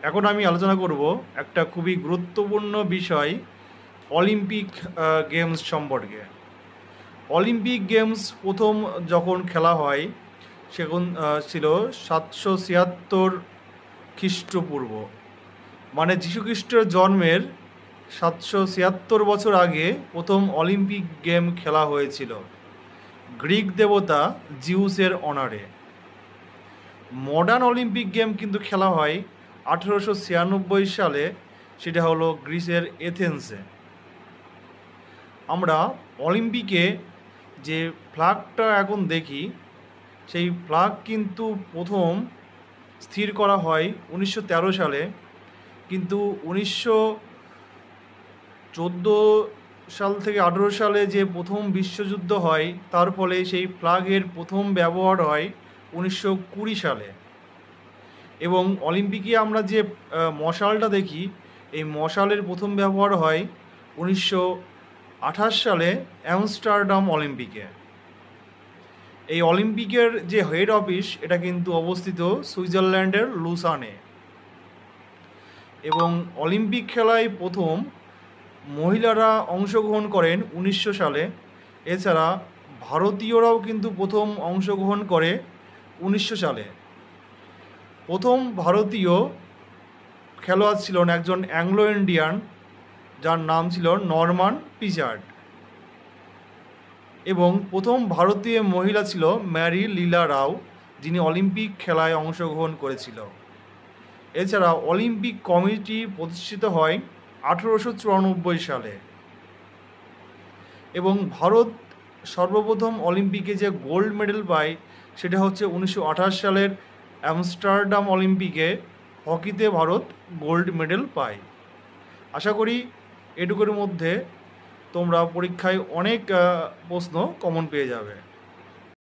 এখন আমি আলোচনা করব একটা খুবই গুরুত্বপূর্ণ বিষয়, অলিম্পিক গেমস সম্পর্কে। অলিম্পিক গেমস প্রথম যখন খেলা হয় সেখন ছিল 776 খ্রিস্টপূর্ব, মানে যীশুখ্রিস্টের জন্মের 776 বছর আগে প্রথম অলিম্পিক গেম খেলা হয়েছিল গ্রিক দেবতা জিউসের অনারে। মডার্ন অলিম্পিক গেম কিন্তু খেলা হয় 1896 সালে, সেটা হলো গ্রিসের এথেন্সে। আমরা অলিম্পিকে যে ফ্ল্যাগটা এখন দেখি, সেই ফ্ল্যাগ কিন্তু প্রথম স্থির করা হয় 1913 সালে, কিন্তু 1914 সাল থেকে 18 সালে যে প্রথম বিশ্বযুদ্ধ হয় তার ফলে সেই ফ্ল্যাগের প্রথম ব্যবহার হয় 1920 সালে। এবং অলিম্পিকে আমরা যে মশালটা দেখি, এই মশালের প্রথম ব্যবহার হয় 1928 সালে অ্যামস্টারডাম অলিম্পিকে। এই অলিম্পিকের যে হেড অফিস এটা কিন্তু অবস্থিত সুইজারল্যান্ডের লুসানে। এবং অলিম্পিক খেলায় প্রথম মহিলারা অংশগ্রহণ করেন 1900 সালে। এছাড়া ভারতীয়রাও কিন্তু প্রথম অংশগ্রহণ করে 1900 সালে। প্রথম ভারতীয় খেলোয়াড় ছিলেন একজন অ্যাংলো ইন্ডিয়ান, যার নাম ছিল নরমান পিচার্ড। এবং প্রথম ভারতীয় মহিলা ছিল ম্যারি লীলা রাও, যিনি অলিম্পিক খেলায় অংশগ্রহণ করেছিল। এছাড়া অলিম্পিক কমিটি প্রতিষ্ঠিত হয় 1894 সালে। এবং ভারত সর্বপ্রথম অলিম্পিকে যে গোল্ড মেডেল পায় সেটা হচ্ছে 1928 সালের অ্যামস্টারডাম অলিম্পিকে হকিতে ভারত গোল্ড মেডেল পায়। আশা করি এটুকুর মধ্যে তোমরা পরীক্ষায় অনেক প্রশ্ন কমন পেয়ে যাবে।